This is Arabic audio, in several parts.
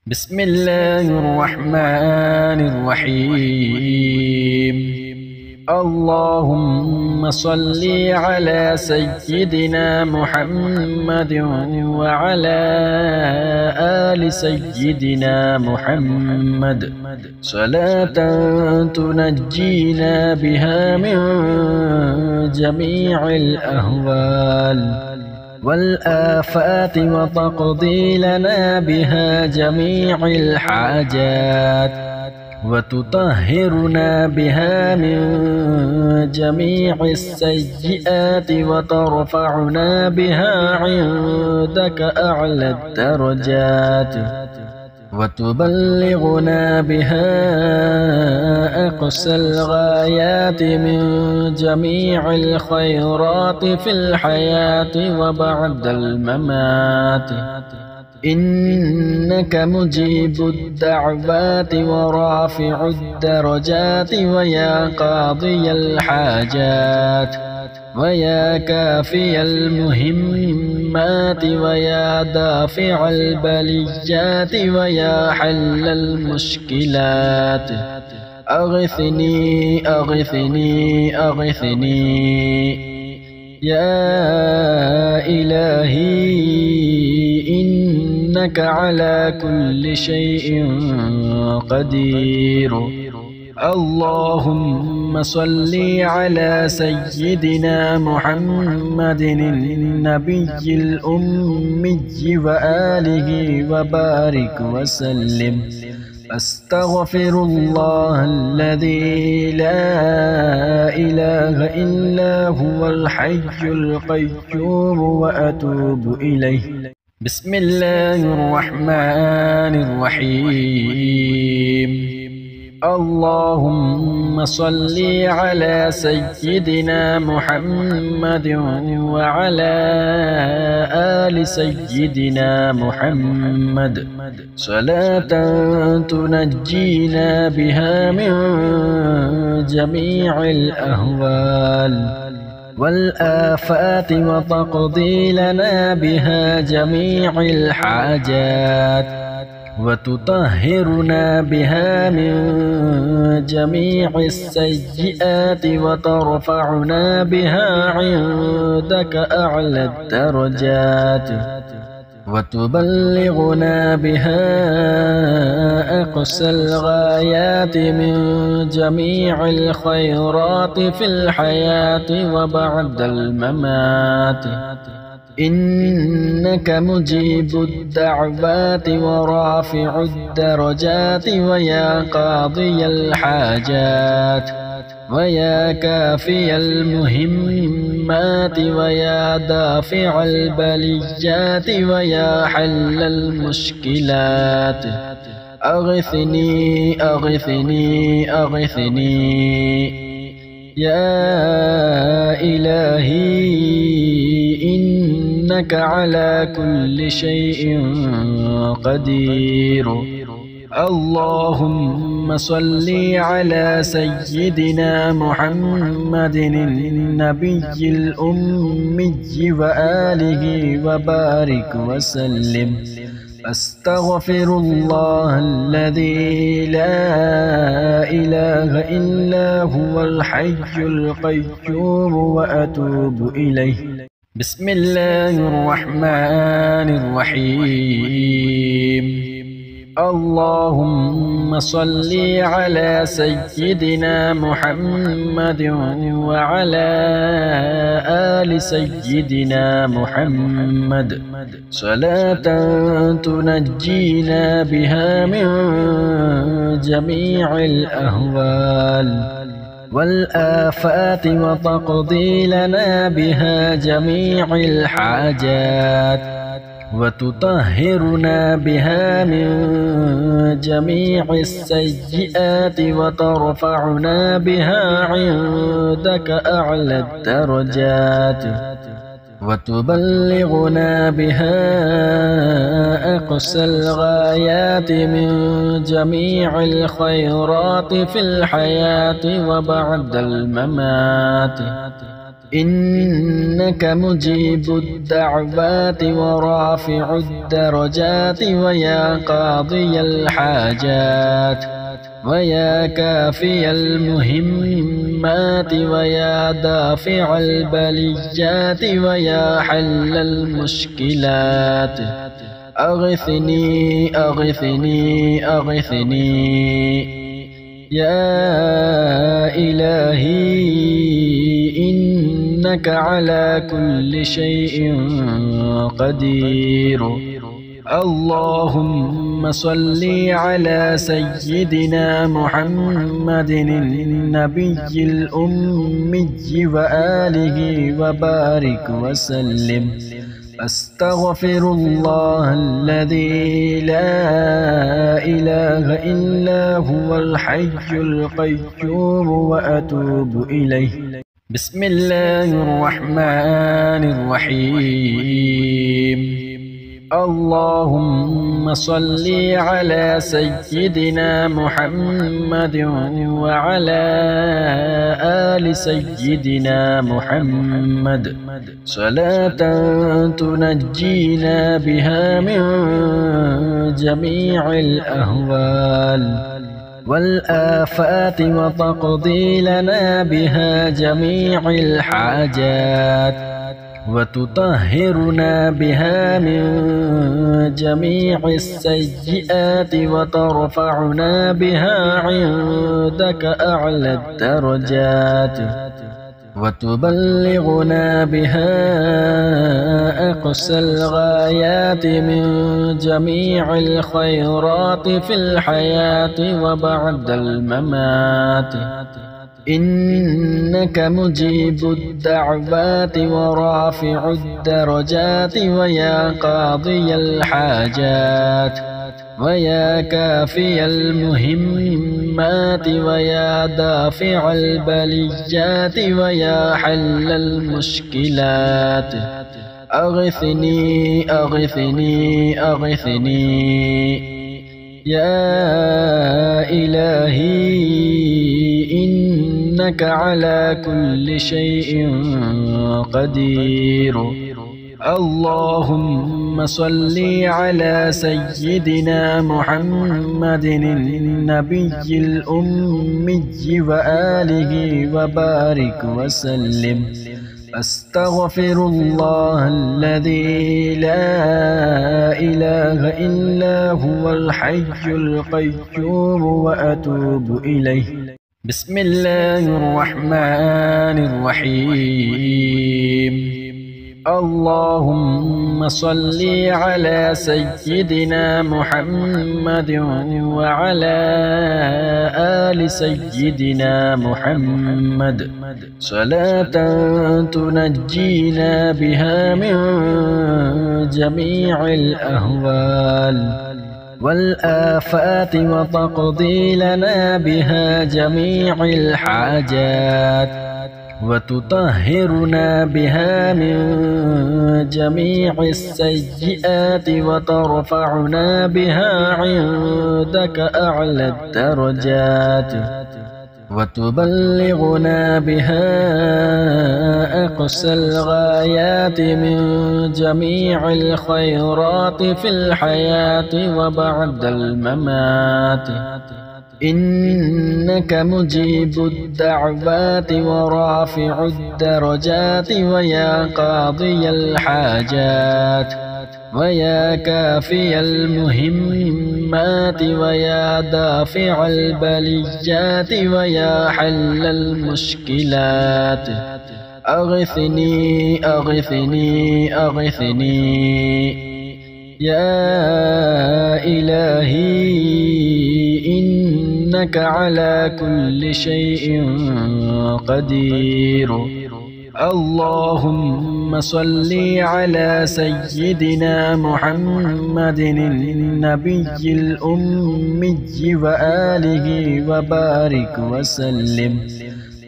بسم الله الرحمن الرحيم. اللهم صل على سيدنا محمد وعلى آل سيدنا محمد صلاة تنجينا بها من جميع الأهوال والآفات وتقضي لنا بها جميع الحاجات وتطهرنا بها من جميع السيئات وترفعنا بها عندك أعلى الدرجات وتبلغنا بها أقصى الغايات من جميع الخيرات في الحياة وبعد الممات. إنك مجيب الدعوات ورافع الدرجات ويا قاضي الحاجات ويا كافي المهمات ويا دافع البليات ويا حل المشكلات. أغثني أغثني أغثني يا إلهي إنك على كل شيء قدير. اللهم صل على سيدنا محمد النبي الأمي وآله وبارك وسلم. أستغفر الله الذي لا إله إلا هو الحي القيوم وأتوب إليه. بسم الله الرحمن الرحيم. اللهم صل على سيدنا محمد وعلى آل سيدنا محمد صلاة تنجينا بها من جميع الأهوال والآفات وتقضي لنا بها جميع الحاجات وتطهرنا بها من جميع السيئات وترفعنا بها عندك أعلى الدرجات وتبلغنا بها أقصى الغايات من جميع الخيرات في الحياة وبعد الممات. إنك مجيب الدعوات ورافع الدرجات ويا قاضي الحاجات ويا كافي المهمات ويا دافع البليات ويا حل المشكلات. أغثني أغثني أغثني يا إلهي إنك على كل شيء قدير. اللهم صل على سيدنا محمد النبي الأمي وآله وبارك وسلم. أستغفر الله الذي لا إله إلا هو الحي القيوم وأتوب إليه. بسم الله الرحمن الرحيم. اللهم صل على سيدنا محمد وعلى آل سيدنا محمد صلاة تنجينا بها من جميع الأهوال والآفات وتقضي لنا بها جميع الحاجات وتطهرنا بها من جميع السيئات وترفعنا بها عندك أعلى الدرجات وتبلغنا بها أقصى الغايات من جميع الخيرات في الحياة وبعد الممات. إنك مجيب الدعوات ورافع الدرجات ويا قاضي الحاجات ويا كافي المهمات ويا دافع البليات ويا حل المشكلات أغثني أغثني أغثني يا إلهي إنك على كل شيء قدير. اللهم صل على سيدنا محمد النبي الأمي وآله وبارك وسلم. أستغفر الله الذي لا إله إلا هو الحي القيوم وأتوب إليه. بسم الله الرحمن الرحيم. اللهم صل على سيدنا محمد وعلى آل سيدنا محمد صلاة تنجينا بها من جميع الأهوال والآفات وتقضي لنا بها جميع الحاجات وتطهرنا بها من جميع السيئات وترفعنا بها عندك أعلى الدرجات وتبلغنا بها أقصى الغايات من جميع الخيرات في الحياة وبعد الممات. إنك مجيب الدعوات ورافع الدرجات ويا قاضي الحاجات ويا كافي المهمات ويا دافع البليات ويا حل المشكلات أغثني أغثني أغثني يا إلهي إنك على كل شيء قدير. اللهم صل على سيدنا محمد النبي الأمي وآله وبارك وسلم. أستغفر الله الذي لا إله إلا هو الحي القيوم وأتوب إليه. بسم الله الرحمن الرحيم. اللهم صل على سيدنا محمد وعلى آل سيدنا محمد صلاة تنجينا بها من جميع الأهوال والآفات وتقضي لنا بها جميع الحاجات وتطهرنا بها من جميع السيئات وترفعنا بها عندك أعلى الدرجات وتبلغنا بها أقصى الغايات من جميع الخيرات في الحياة وبعد الممات. إنك مجيب الدعوات ورافع الدرجات ويا قاضي الحاجات ويا كافي المهمات ويا دافع البليات ويا حل المشكلات أغثني أغثني أغثني يا إلهي إنك على كل شيء قدير. اللهم صل على سيدنا محمد النبي الأمي وآله وبارك وسلم.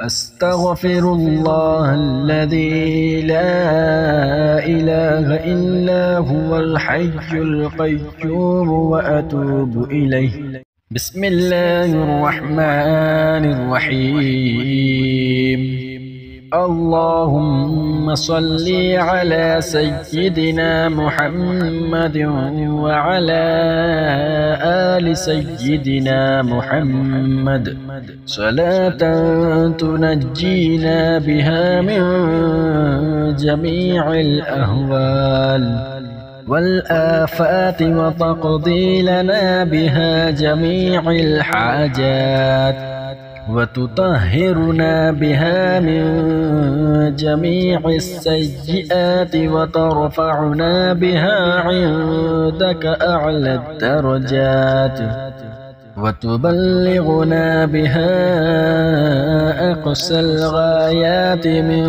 أستغفر الله الذي لا إله إلا هو الحي القيوم وأتوب إليه. بسم الله الرحمن الرحيم. اللهم صل على سيدنا محمد وعلى آل سيدنا محمد صلاة تنجينا بها من جميع الأهوال والآفات وتقضي لنا بها جميع الحاجات وتطهرنا بها من جميع السيئات وترفعنا بها عندك أعلى الدرجات وتبلغنا بها أقصى الغايات من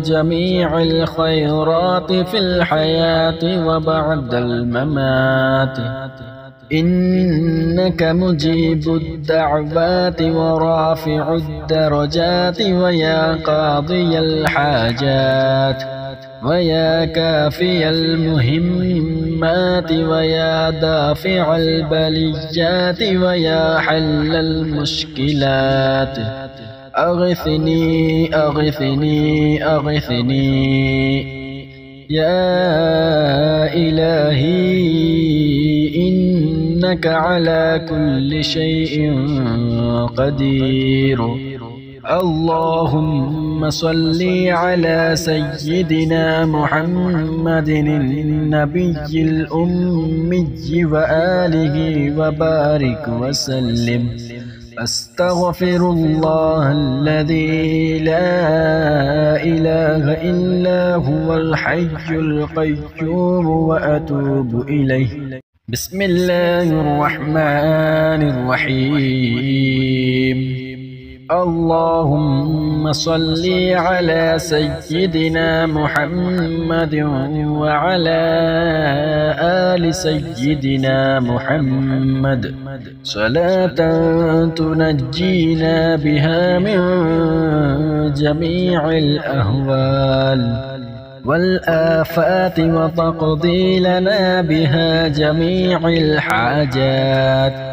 جميع الخيرات في الحياة وبعد الممات إنك مجيب الدعوات ورافع الدرجات ويا قاضي الحاجات ويا كافي المهمات ويا دافع البليات ويا حل المشكلات أغثني أغثني أغثني يا إلهي إنك على كل شيء قدير. اللهم صل على سيدنا محمد النبي الأمي وآله وبارك وسلم. أستغفر الله الذي لا إله إلا هو الحي القيوم وأتوب إليه. بسم الله الرحمن الرحيم. اللهم صل على سيدنا محمد وعلى آل سيدنا محمد صلاة تنجينا بها من جميع الأهوال والآفات وتقضي لنا بها جميع الحاجات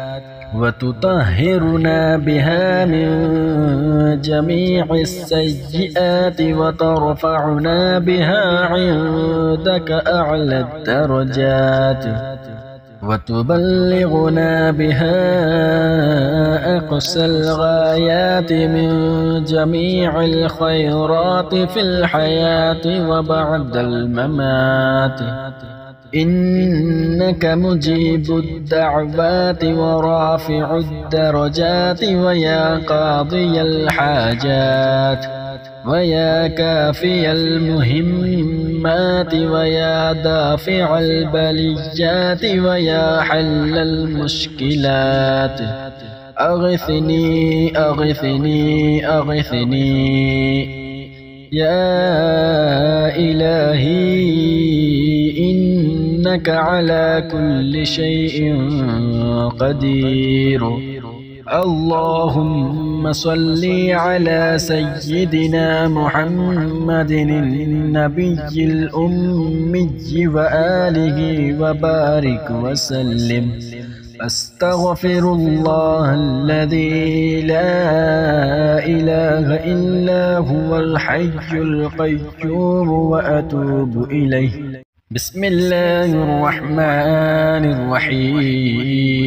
وتطهرنا بها من جميع السيئات وترفعنا بها عندك أعلى الدرجات وتبلغنا بها أقصى الغايات من جميع الخيرات في الحياة وبعد الممات إنك مجيب الدعوات ورافع الدرجات ويا قاضي الحاجات ويا كافي المهمات ويا دافع البليات ويا حل المشكلات أغثني أغثني أغثني يا إلهي إنك على كل شيء قدير. اللهم صل على سيدنا محمد النبي الأمي وآله وبارك وسلم. أستغفر الله الذي لا إله إلا هو الحي القيوم وأتوب إليه. بسم الله الرحمن الرحيم.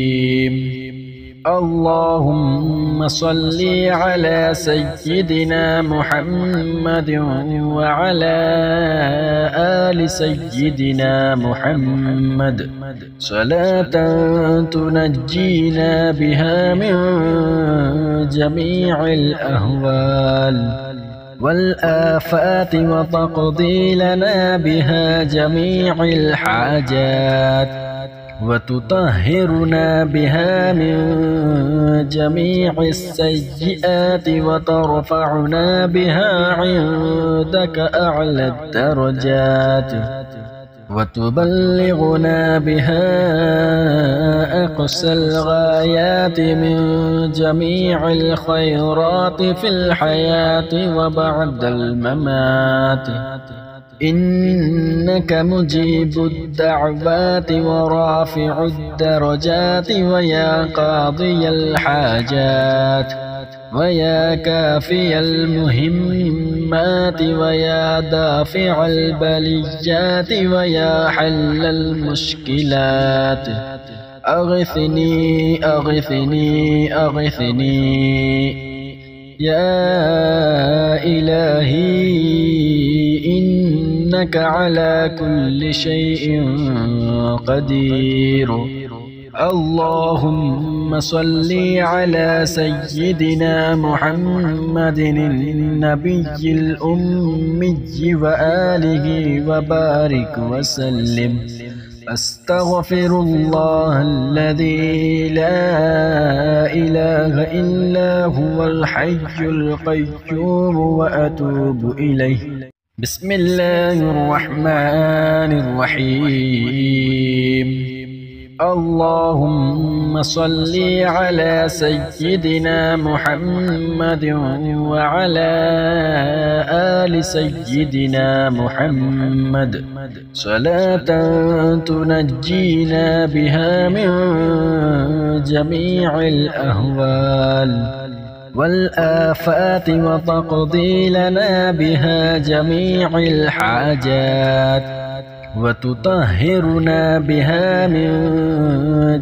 اللهم صل على سيدنا محمد وعلى آل سيدنا محمد صلاة تنجينا بها من جميع الأهوال والآفات وتقضي لنا بها جميع الحاجات وتطهرنا بها من جميع السيئات وترفعنا بها عندك أعلى الدرجات وتبلغنا بها أقصى الغايات من جميع الخيرات في الحياة وبعد الممات إنك مجيب الدعوات ورافع الدرجات ويا قاضي الحاجات ويا كافي المهمات ويا دافع البليات ويا حل المشكلات أغثني أغثني أغثني يا إلهي إنك على كل شيء قدير. اللهم صل على سيدنا محمد النبي الأمي وآله وبارك وسلم. أستغفر الله الذي لا إله إلا هو الحي القيوم وأتوب إليه. بسم الله الرحمن الرحيم. اللهم صل على سيدنا محمد وعلى آل سيدنا محمد صلاة تنجينا بها من جميع الأهوال والآفات وتقضي لنا بها جميع الحاجات وتطهرنا بها من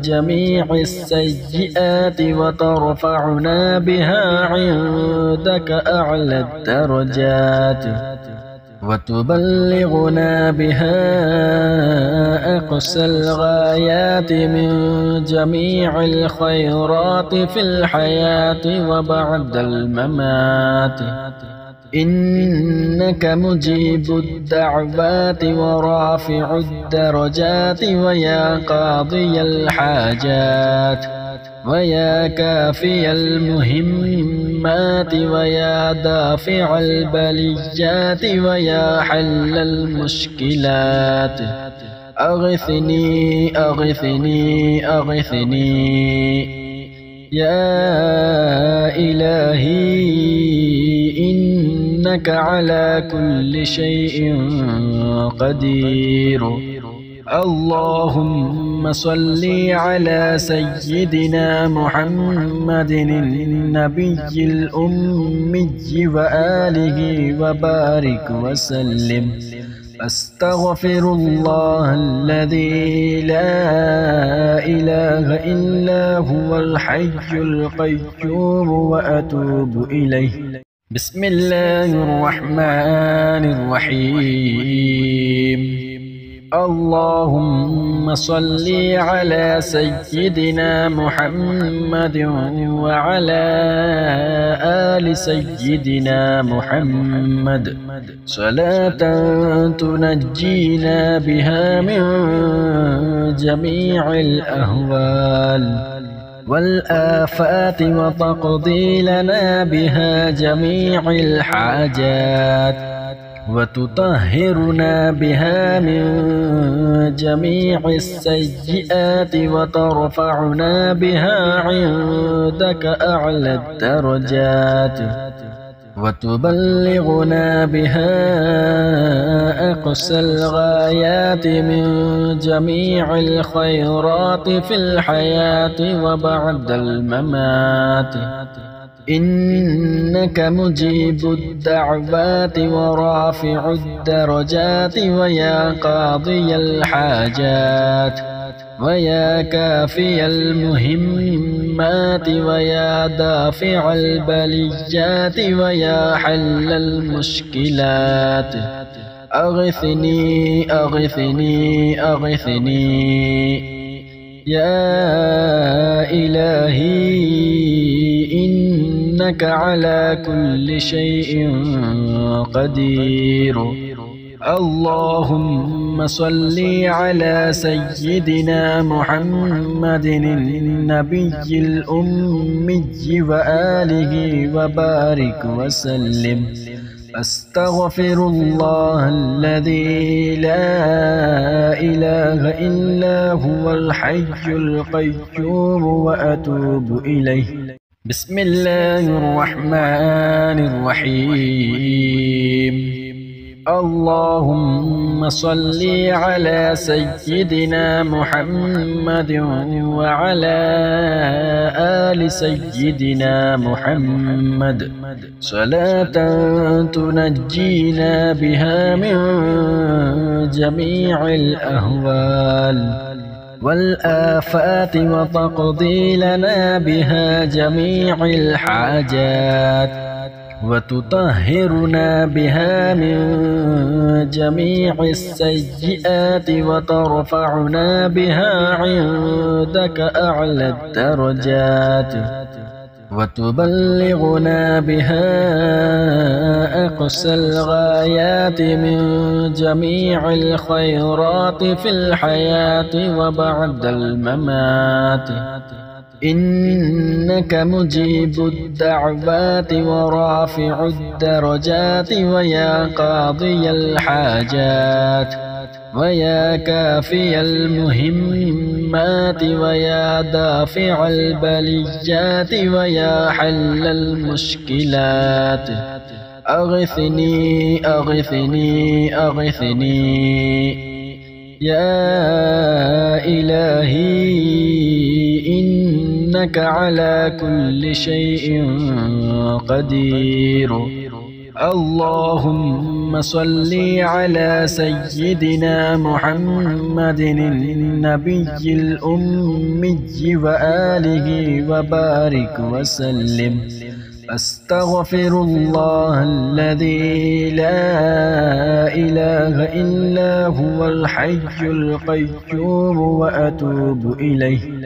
جميع السيئات وترفعنا بها عندك أعلى الدرجات وتبلغنا بها أقصى الغايات من جميع الخيرات في الحياة وبعد الممات. إنك مجيب الدعوات ورافع الدرجات ويا قاضي الحاجات ويا كافي المهمات ويا دافع البليات ويا حل المشكلات أغثني أغثني أغثني يا إلهي إنك على كل شيء قدير. اللهم صل على سيدنا محمد النبي الأمي وآله وبارك وسلم. أستغفر الله الذي لا إله إلا هو الحي القيوم وأتوب إليه. بسم الله الرحمن الرحيم. اللهم صل على سيدنا محمد وعلى آل سيدنا محمد صلاة تنجينا بها من جميع الأهوال والآفات وتقضي لنا بها جميع الحاجات وتطهرنا بها من جميع السيئات وترفعنا بها عندك أعلى الدرجات وتبلغنا بها أقصى الغايات من جميع الخيرات في الحياة وبعد الممات. إنك مجيب الدعوات ورافع الدرجات ويا قاضي الحاجات ويا كافي المهمات ويا دافع البليات ويا حل المشكلات أغثني أغثني أغثني يا إلهي إنك على كل شيء قدير. اللهم صل على سيدنا محمد النبي الأمي وآله وبارك وسلم. أستغفر الله الذي لا إله إلا هو الحي القيوم وأتوب إليه. بسم الله الرحمن الرحيم. اللهم صل على سيدنا محمد وعلى آل سيدنا محمد صلاة تنجينا بها من جميع الأهوال والآفات وتقضي لنا بها جميع الحاجات وتطهرنا بها من جميع السيئات وترفعنا بها عندك أعلى الدرجات وتبلغنا بها أقصى الغايات من جميع الخيرات في الحياة وبعد الممات إنك مجيب الدعوات ورافع الدرجات ويا قاضي الحاجات ويا كافي المهمات ويا دافع البليات ويا حل المشكلات أغثني أغثني أغثني يا إلهي إنك على كل شيء قدير اللهم صل على سيدنا محمد النبي الأمي وآله وبارك وسلم أستغفر الله الذي لا إله إلا هو الحي القيوم وأتوب إليه